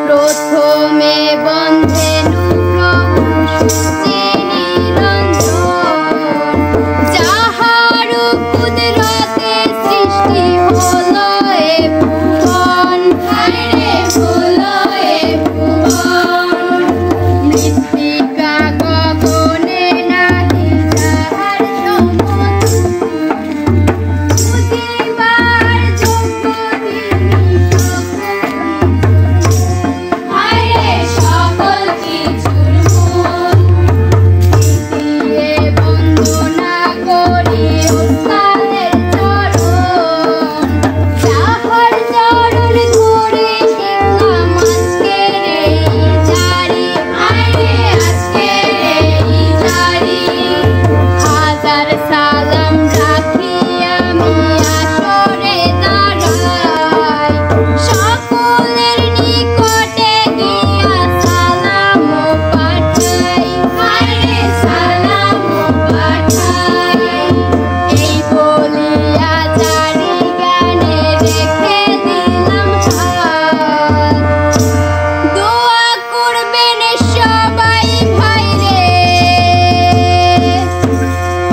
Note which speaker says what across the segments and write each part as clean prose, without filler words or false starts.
Speaker 1: প্রথমে বন্ধেনু প্রভু সূচি নিরঞ্জন, যাহার কুদরতে সৃষ্টি হলো এ ভুবন, হায়রে হলো এ ভুবন। মৃত্তিকা গগনে নাহি যাহার সমতুল্য, বুঝিবার যোগ্য তিনি সকল কিছুর মূল। দিয়ে বন্দনা করি ওস্তাদের চরণ, যাহার চরণ ধরে শিখলাম আজকের এই জারি, হায়রে আজকের এই জারি। হাজার সালাম রাখি আমি আসরে দাঁড়াই, সকলের নিকটে গিয়া সালাম পাঠাই, হায়রে সালাম পাঠাই। এই বলিয়া জারি গানে রেখে দিলাম হাত, দোয়া করবেন সবাই ভাইরে,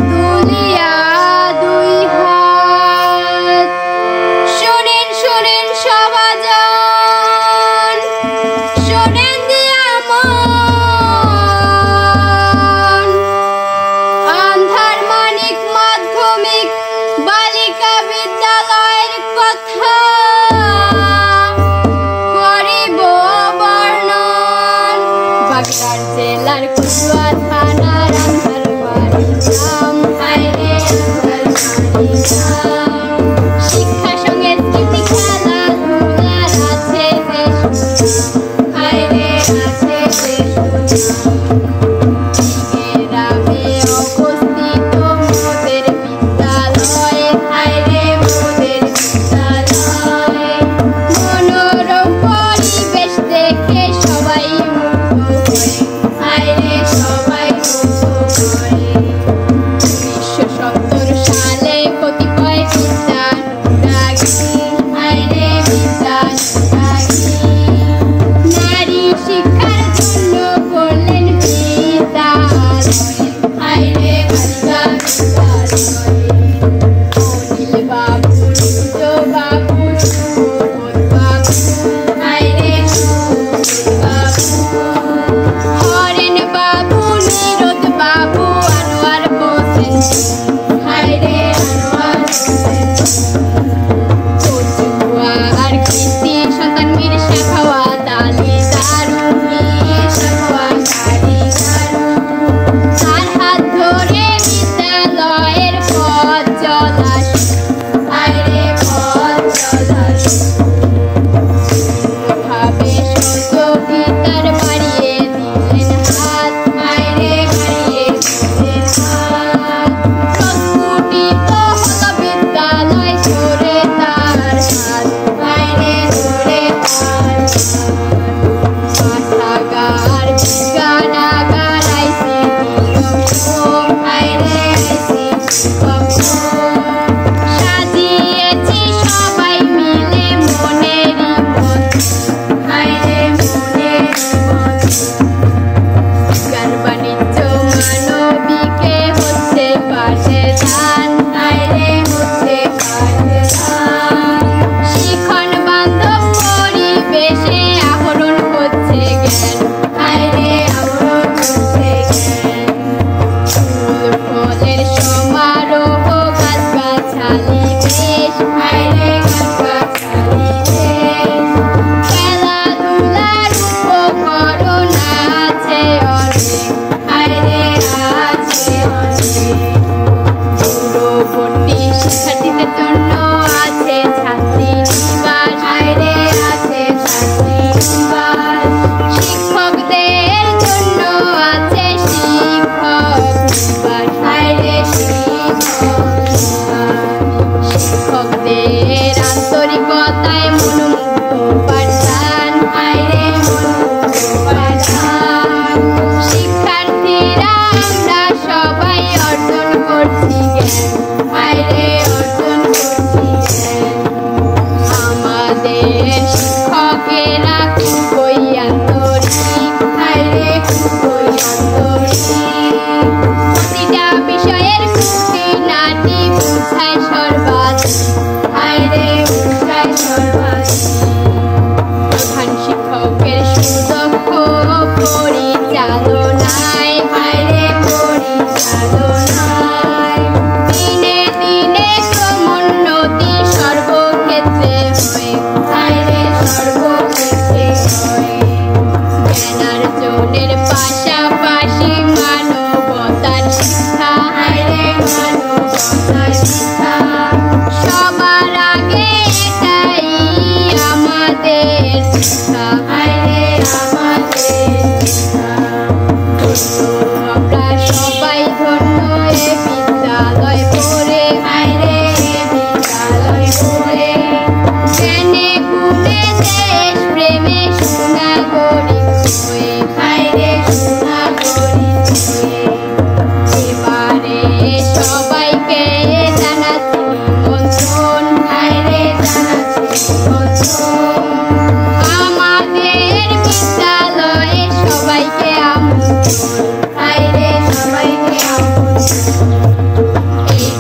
Speaker 1: দুলিয়া দুই হাত। শোনেন শোনেন সবাজন, শোনেন দিয়া মন, আন্ধার মানিক মাধ্যমিক বালিকা বিদ্যালয়ের কথা করিব বর্ণন। বাগেরহাট জেলার কচুয়া থানার আন্ধারবাড়ি গ্রাম, হায়রে আন্ধারবাড়ি গ্রাম। শিক্ষা সংস্কৃতি খেলাধুলার আছে যে সুনাম, হায়রে আছে যে সুনাম। গ্রামে অবস্থিত মোদের বিদ্যালয়, হায়রে মোদের বিদ্যালয়। মনোরম পরিবেশ দেখে সবাই মুগ্ধ হয়ে, হায়রে সবাই মুগ্ধ হয়ে। 1970 সালে কতিপয় বিদ্যানুরাগী, হায়রে বিদ্যানুরাগী।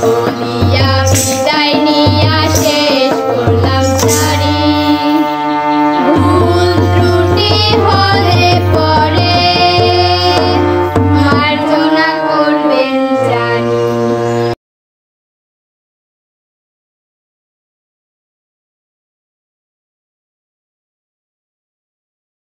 Speaker 1: বলিয়া